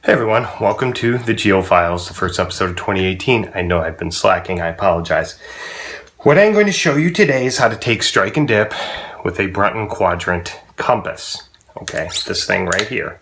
Hey everyone, welcome to the Geo-Files, the first episode of 2018. I know I've been slacking, I apologize. What I'm going to show you today is how to take strike and dip with a Brunton quadrant compass. Okay, this thing right here.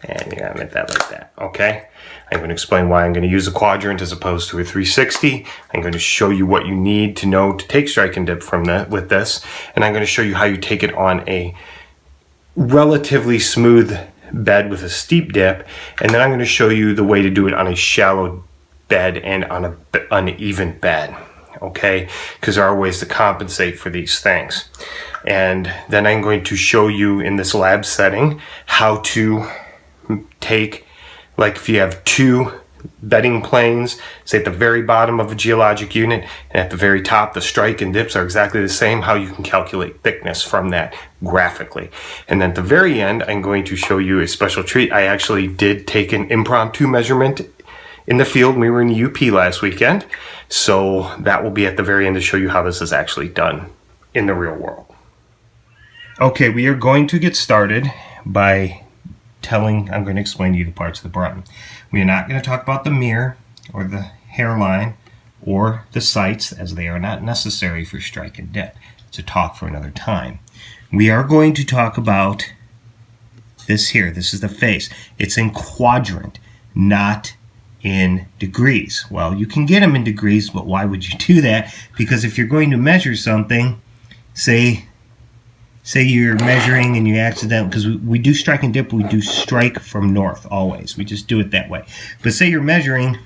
And you're gonna make that like that, okay? I'm going to explain why I'm going to use a quadrant as opposed to a 360. I'm going to show you what you need to know to take strike and dip with this. And I'm going to show you how you take it on a relatively smooth bed with a steep dip, and then I'm going to show you the way to do it on a shallow bed and on an uneven bed, okay? Because there are ways to compensate for these things. And then I'm going to show you in this lab setting how to take, like if you have two bedding planes, say at the very bottom of a geologic unit and at the very top the strike and dips are exactly the same, how you can calculate thickness from that graphically. And then at the very end I'm going to show you a special treat. I actually did take an impromptu measurement in the field. We were in UP last weekend, so that will be at the very end to show you how this is actually done in the real world. Okay, we are going to get started by I'm going to explain to you the parts of the Brunton. We are not going to talk about the mirror or the hairline or the sights, as they are not necessary for strike and dip. It's a talk for another time. We are going to talk about this here. This is the face. It's in quadrant, not in degrees. Well, you can get them in degrees, but why would you do that? Because if you're going to measure something, say you're measuring and you accidentally, because we do strike and dip, we do strike from north always. We just do it that way. But say you're measuring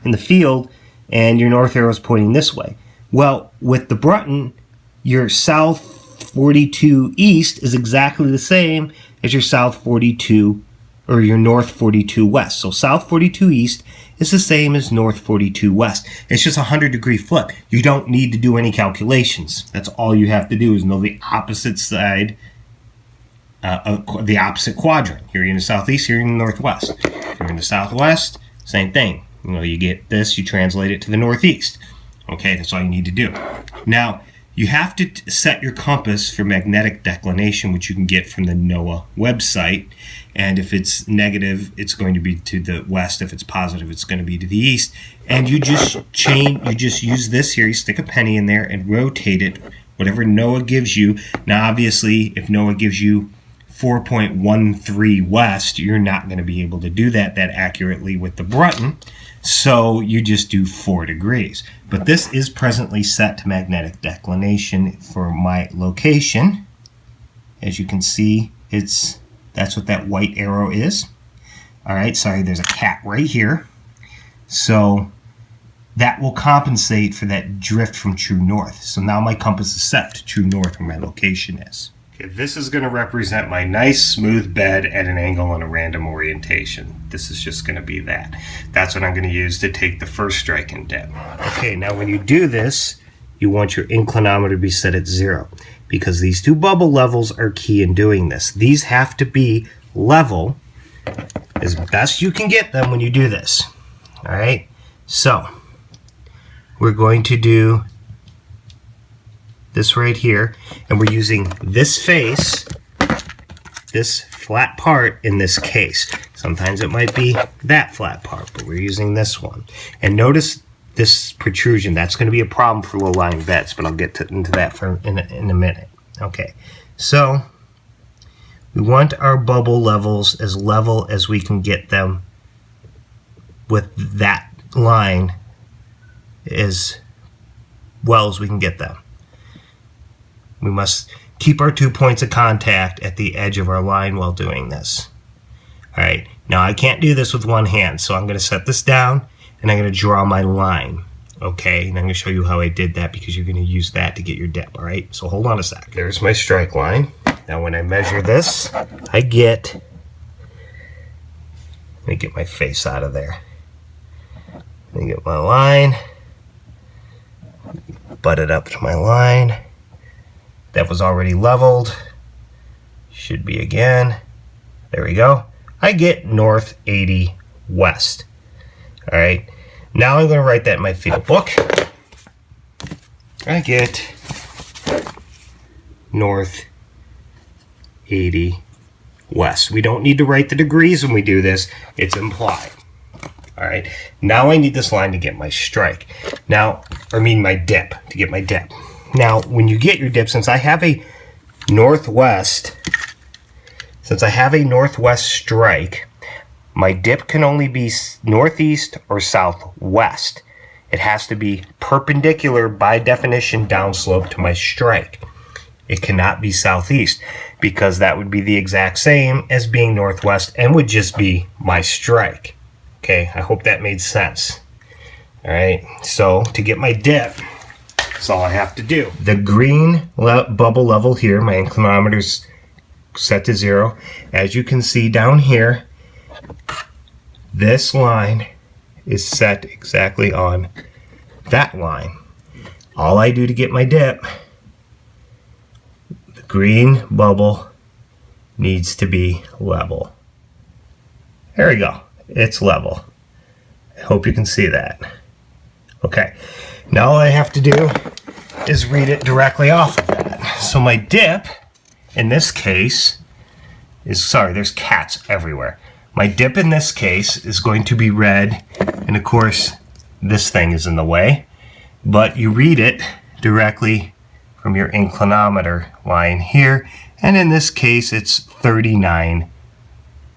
in the field and your north arrow is pointing this way. Well, with the Brunton, your south 42 east is exactly the same as your south 42 or your north 42 west. So south 42 east is the same as north 42 west. It's just a 100-degree flip. You don't need to do any calculations. That's all you have to do is know the opposite side, the opposite quadrant. Here you're in the southeast, here you're in the northwest. If you're in the southwest, same thing. You know, you get this, you translate it to the northeast. Okay, that's all you need to do. Now, you have to set your compass for magnetic declination, which you can get from the NOAA website. And if it's negative, it's going to be to the west. If it's positive, it's going to be to the east. And you just use this here. You stick a penny in there and rotate it, whatever NOAA gives you. Now, obviously, if NOAA gives you 4.13 west, you're not going to be able to do that accurately with the Brunton. So you just do 4 degrees. But this is presently set to magnetic declination for my location. As you can see, that's what that white arrow is. All right, sorry, there's a cat right here. So that will compensate for that drift from true north. So now my compass is set to true north where my location is. Okay, this is going to represent my nice smooth bed at an angle and a random orientation. This is just going to be that. That's what I'm going to use to take the first strike and dip. Okay, now when you do this, you want your inclinometer to be set at 0 because these two bubble levels are key in doing this. These have to be level as best you can get them when you do this. All right, so we're going to do this right here, and we're using this face, this flat part in this case. Sometimes it might be that flat part, but we're using this one. And notice this protrusion. That's going to be a problem for low-lying beds, but I'll get into that in a minute. Okay, so we want our bubble levels as level as we can get them with that line as well as we can get them. We must keep our 2 points of contact at the edge of our line while doing this. All right, now I can't do this with one hand, so I'm going to set this down and I'm going to draw my line. Okay, and I'm going to show you how I did that because you're going to use that to get your dip. All right, so hold on a sec. There's my strike line. Now when I measure this, let me get my face out of there. Let me get my line, butt it up to my line. That was already leveled. Should be again. There we go. I get north 80 west. All right. Now I'm going to write that in my field book. I get north 80 southwest. We don't need to write the degrees when we do this. It's implied. All right. Now I need this line to get my strike. Now, my dip, to get my dip. Now, when you get your dip, since I have a northwest strike, my dip can only be northeast or southwest. It has to be perpendicular by definition downslope to my strike. It cannot be southeast because that would be the exact same as being northwest and would just be my strike. Okay, I hope that made sense. All right, so to get my dip, that's all I have to do. The green bubble level here, my inclinometer's set to 0. As you can see down here, this line is set exactly on that line. All I do to get my dip, the green bubble needs to be level. There we go. It's level. I hope you can see that. Okay, now all I have to do is read it directly off of that. So my dip, in this case, there's cats everywhere. My dip in this case is going to be read, and of course, this thing is in the way, but you read it directly from your inclinometer line here, and in this case, it's 39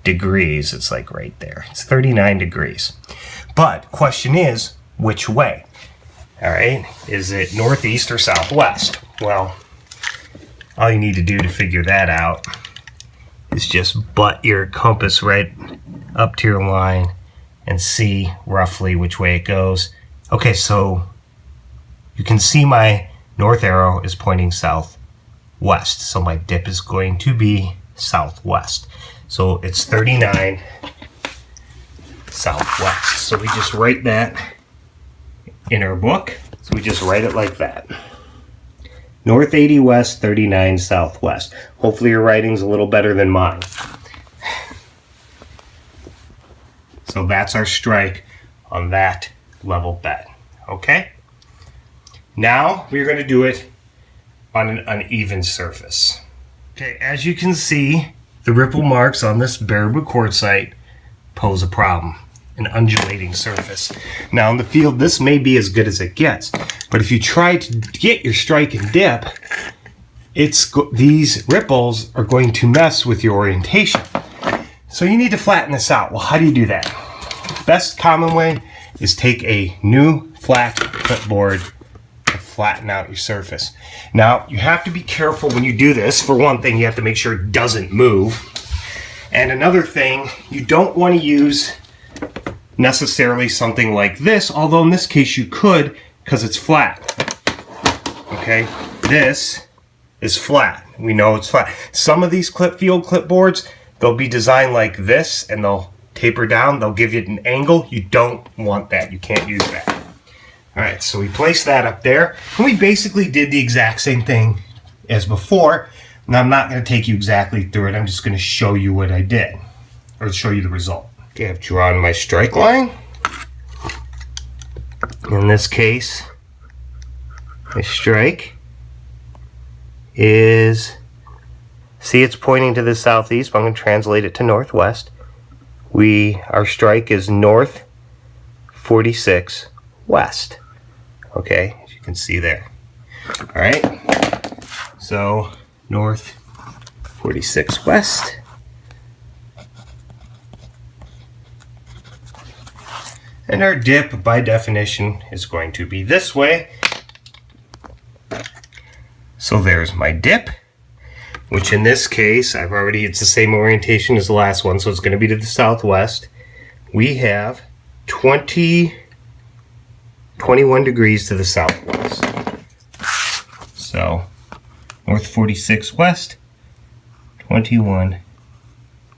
degrees. It's like right there. It's 39 degrees. But question is, which way? All right, is it northeast or southwest? Well, all you need to do to figure that out is just butt your compass right up to your line and see roughly which way it goes. Okay, so you can see my north arrow is pointing southwest, so my dip is going to be southwest. So it's 39 southwest. So we just write that in our book. So we just write it like that. North 80 west, 39 southwest. Hopefully your writing's a little better than mine. So that's our strike on that level bed. Okay? Now we're going to do it on an uneven surface. Okay, as you can see, the ripple marks on this bearable quartzite pose a problem. An undulating surface. Now in the field, this may be as good as it gets, but if you try to get your strike and dip, these ripples are going to mess with your orientation. So you need to flatten this out. Well, how do you do that? Best common way is take a new flat clipboard to flatten out your surface. Now you have to be careful when you do this. For one thing, you have to make sure it doesn't move. And another thing, you don't want to use necessarily something like this, although in this case you could because it's flat. Okay, this is flat. We know it's flat. Some of these field clipboards, they'll be designed like this and they'll taper down. They'll give you an angle. You don't want that. You can't use that. All right, so we place that up there, and we basically did the exact same thing as before. Now I'm not going to take you exactly through it. I'm just going to show you what I did, or show you the result. Okay, I've drawn my strike line. In this case, my strike is, see, it's pointing to the southeast, but I'm going to translate it to northwest. Our strike is north 46 west. Okay, as you can see there. All right, so north 46 west. And our dip, by definition, is going to be this way. So there's my dip, which in this case, it's the same orientation as the last one, so it's going to be to the southwest. We have 21 degrees to the southwest. So, north 46 west, 21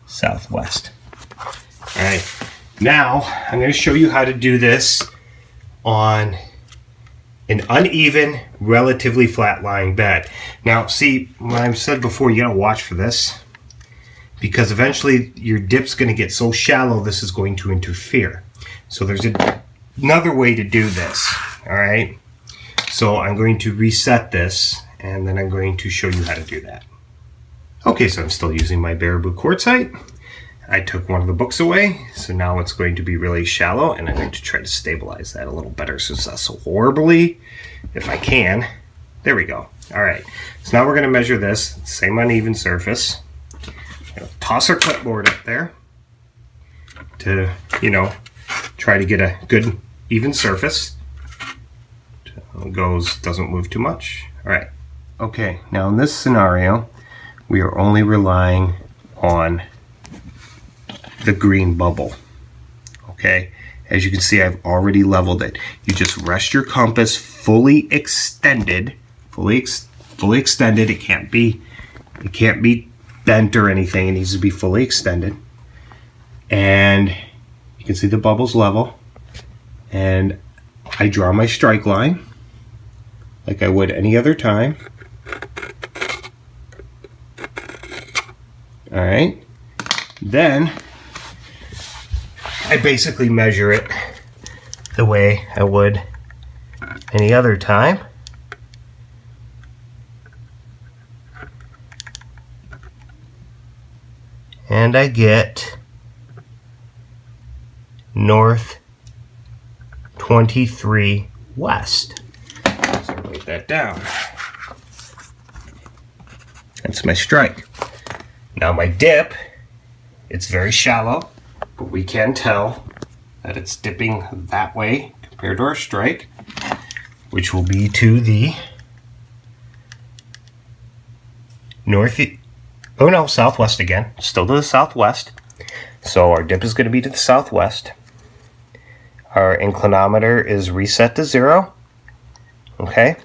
southwest. All right. Now, I'm going to show you how to do this on an uneven, relatively flat-lying bed. Now, see, what I've said before, you got to watch for this, because eventually your dip's going to get so shallow, this is going to interfere. So there's another way to do this, all right? So I'm going to reset this, and then I'm going to show you how to do that. Okay, so I'm still using my Baraboo quartzite. I took one of the books away, so now it's going to be really shallow, and I'm going to try to stabilize that a little better so it's not so horribly, if I can. There we go. All right, so now we're going to measure this, same uneven surface. Toss our clipboard up there to, try to get a good even surface. Doesn't move too much. All right. Okay, now in this scenario, we are only relying on the green bubble. Okay, as you can see, I've already leveled it. You just rest your compass fully extended, fully extended. It can't be bent or anything. It needs to be fully extended. And you can see the bubbles level. And I draw my strike line like I would any other time. All right. Then I basically measure it the way I would any other time. And I get north 23 west. So write that down. That's my strike. Now my dip, it's very shallow, but we can tell that it's dipping that way compared to our strike, which will be to the southwest again, still to the southwest. So our dip is going to be to the southwest. Our inclinometer is reset to 0. Okay.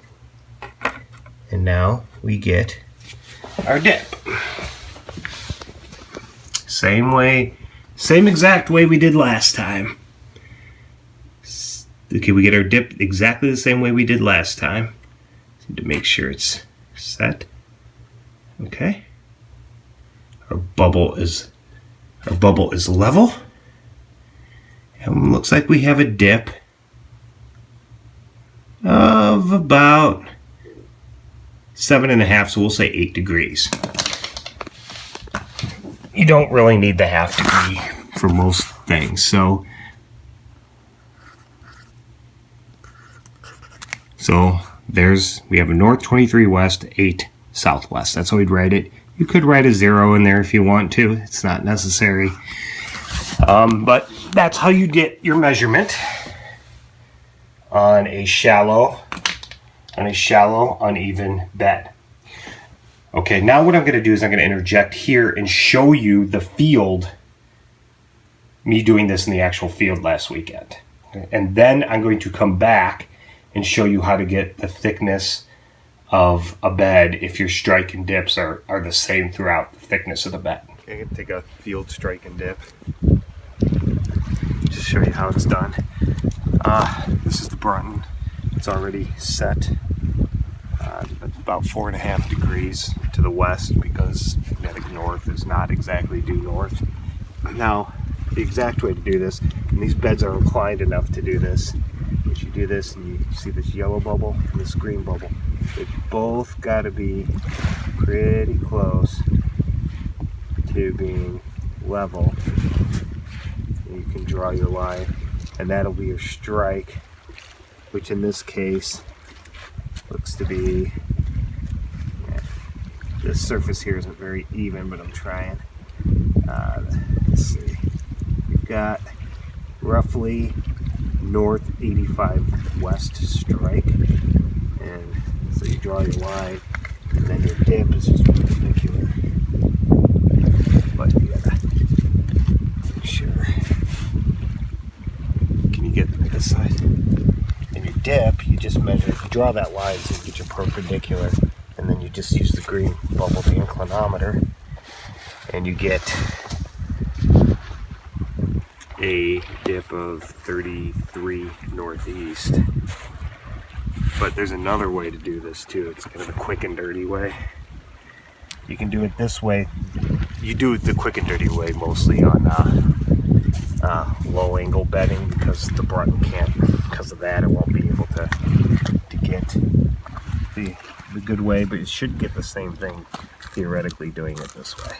And now we get our dip. Same exact way we did last time. Okay, we get our dip exactly the same way we did last time. Need to make sure it's set. Okay. Our bubble is level. And it looks like we have a dip of about 7.5, so we'll say 8 degrees. You don't really need the half degree for most things. So we have a north 23 west, 8 southwest. That's how we'd write it. You could write a 0 in there if you want to. It's not necessary. But that's how you get your measurement on a shallow, uneven bed. Okay, now what I'm going to do is I'm going to interject here and show you the field, me doing this in the actual field last weekend. Okay? And then I'm going to come back and show you how to get the thickness of a bed if your strike and dips are the same throughout the thickness of the bed. Okay, I'm going to take a field strike and dip. Just show you how it's done. This is the Brunton. It's already set about 4.5 degrees to the west because magnetic north is not exactly due north. Now, the exact way to do this, and these beds are inclined enough to do this, is you do this and you see this yellow bubble and this green bubble. They both got to be pretty close to being level. You can draw your line, and that'll be your strike, which in this case looks to be, this surface here isn't very even, but I'm trying. Let's see. We've got roughly north 85 west strike, and so you draw your line, and then your dip is just perpendicular. But you gotta make sure. Can you get this side? And your dip, you just measure, you draw that line so you get your perpendicular, and then you just use the green bubble, the inclinometer, and you get a dip of 33 northeast. But there's another way to do this too. It's kind of a quick and dirty way. You can do it this way. You do it the quick and dirty way mostly on low angle bedding, because the Brunton can't, because of that, it won't be able to get the good way, but it should get the same thing theoretically doing it this way.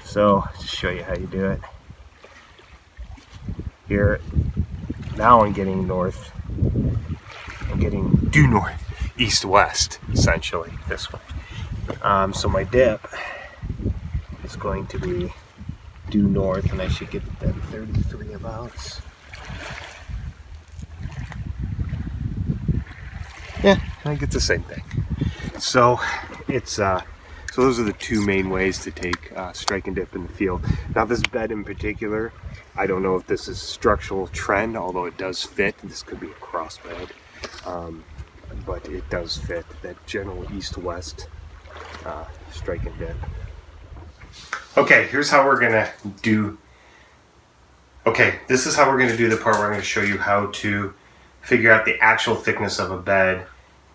So, to show you how you do it. Here, now I'm getting north. I'm getting due north, east-west, essentially, this way. So my dip is going to be due north, and I should get that 33 about. Yeah, I get the same thing. So it's so those are the two main ways to take strike and dip in the field. Now this bed in particular, I don't know if this is structural trend, although it does fit. This could be a cross bed, but it does fit that general east-west strike and dip. Okay, here's how we're gonna do. Okay, this is how we're gonna do the part where I'm gonna show you how to figure out the actual thickness of a bed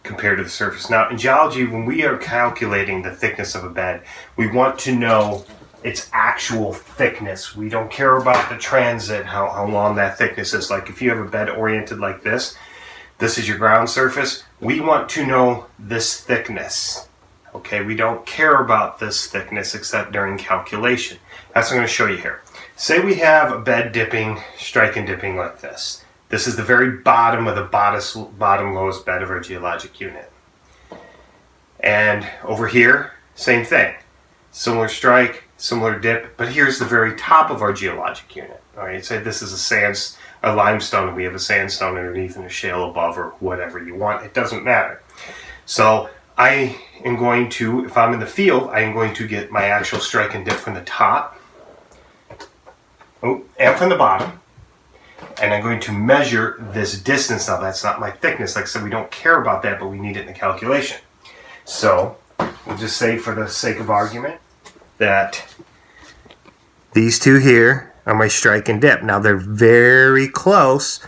compared to the surface. Now, in geology, when we are calculating the thickness of a bed, we want to know its actual thickness. We don't care about the transit, how long that thickness is. Like if you have a bed oriented like this is your ground surface, we want to know this thickness. Okay, we don't care about this thickness except during calculation. That's what I'm going to show you here. Say we have a bed dipping, strike and dipping like this. This is the very bottom of the bottom lowest bed of our geologic unit. And over here, same thing. Similar strike, similar dip, but here's the very top of our geologic unit. All right, say this is a limestone, and we have a sandstone underneath and a shale above, or whatever you want. It doesn't matter. So I am going to, if I'm in the field, I am going to get my actual strike and dip from the top, and from the bottom. And I'm going to measure this distance. Now that's not my thickness. Like I said, we don't care about that, but we need it in the calculation. So we'll just say, for the sake of argument, that these two here are my strike and dip. Now they're very close,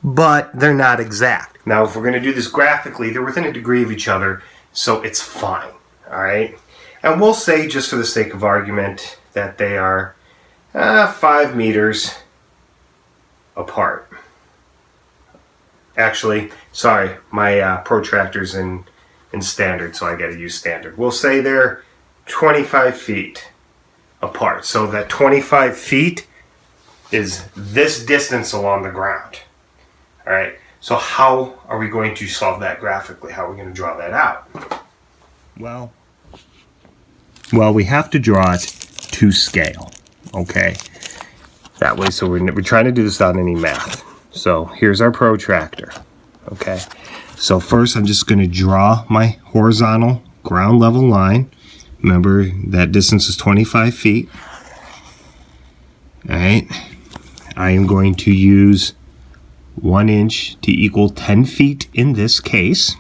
but they're not exact. Now if we're going to do this graphically, they're within a degree of each other, so it's fine. All right? And we'll say, just for the sake of argument, that they are 5 meters apart. Actually, sorry, my protractor's in standard, so I got to use standard. We'll say they're 25 feet apart. So that 25 feet is this distance along the ground. All right. So how are we going to solve that graphically? How are we going to draw that out? Well, we have to draw it to scale. Okay. That way, so we're trying to do this without any math. So here's our protractor. Okay. So first, I'm just going to draw my horizontal ground level line. Remember, that distance is 25 feet. All right. I am going to use 1 inch to equal 10 feet in this case.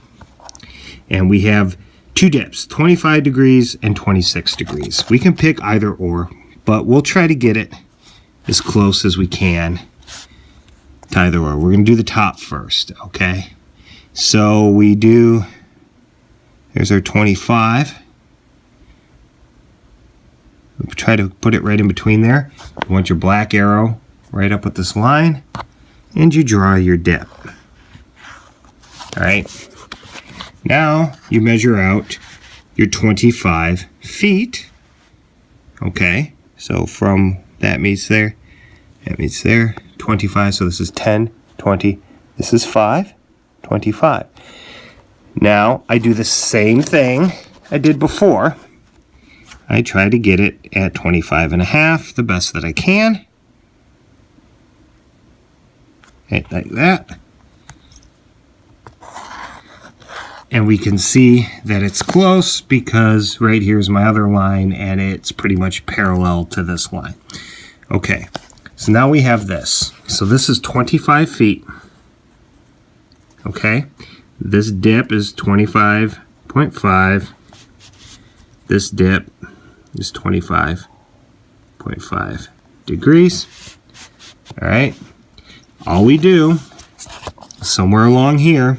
And we have two dips, 25 degrees and 26 degrees. We can pick either or, but we'll try to get it as close as we can to either or. We're going to do the top first, okay? So we do, there's our 25. We try to put it right in between there. You want your black arrow right up with this line, and you draw your dip. All right. Now you measure out your 25 feet. Okay. So from that meets there, 25. So this is 10, 20. This is 5, 25. Now I do the same thing I did before. I try to get it at 25.5, the best that I can. Right, like that. And we can see that it's close because right here's my other line and it's pretty much parallel to this line. Okay, so now we have this. So this is 25 feet. Okay, this dip is 25.5. This dip is 25.5 degrees. All right. All we do, somewhere along here,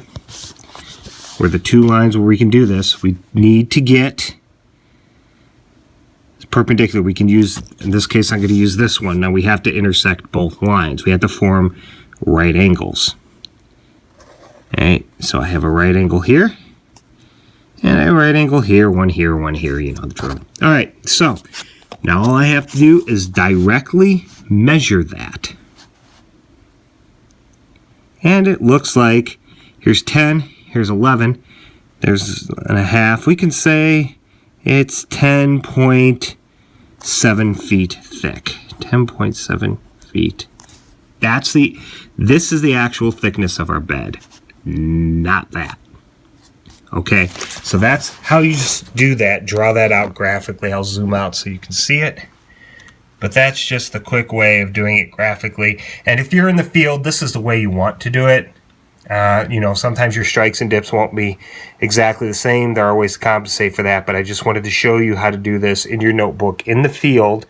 where the two lines where we can do this, we need to get perpendicular. We can use, in this case, I'm going to use this one. Now we have to intersect both lines. We have to form right angles. All right, so I have a right angle here, And a right angle here, one here, you know the drill. All right, so now all I have to do is directly measure that. And it looks like here's 10, here's 11, there's and a half. We can say it's 10.7 feet thick. 10.7 feet. This is the actual thickness of our bed, not that. Okay, so that's how you just do that. Draw that out graphically. I'll zoom out so you can see it. But that's just the quick way of doing it graphically. And if you're in the field, this is the way you want to do it. You know, sometimes your strikes and dips won't be exactly the same. There are ways to compensate for that, but I just wanted to show you how to do this in your notebook in the field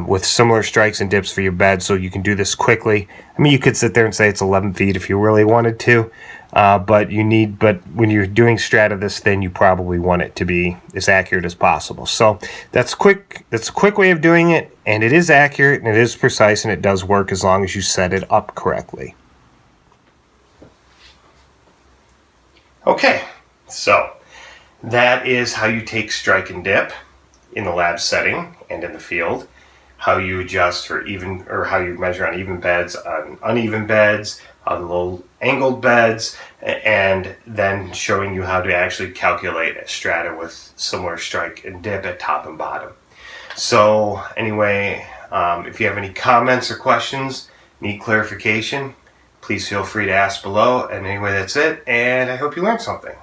with similar strikes and dips for your bed, so you can do this quickly. I mean, you could sit there and say it's 11 feet if you really wanted to, but when you're doing strata this thin, you probably want it to be as accurate as possible. So that's a quick way of doing it, and it is accurate and it is precise and it does work as long as you set it up correctly. Okay, so that is how you take strike and dip in the lab setting and in the field, how you adjust for even, or how you measure on even beds, on uneven beds, on low angled beds, and then showing you how to actually calculate a strata with similar strike and dip at top and bottom. So anyway, if you have any comments or questions, need clarification, please feel free to ask below. And anyway, that's it, and I hope you learned something.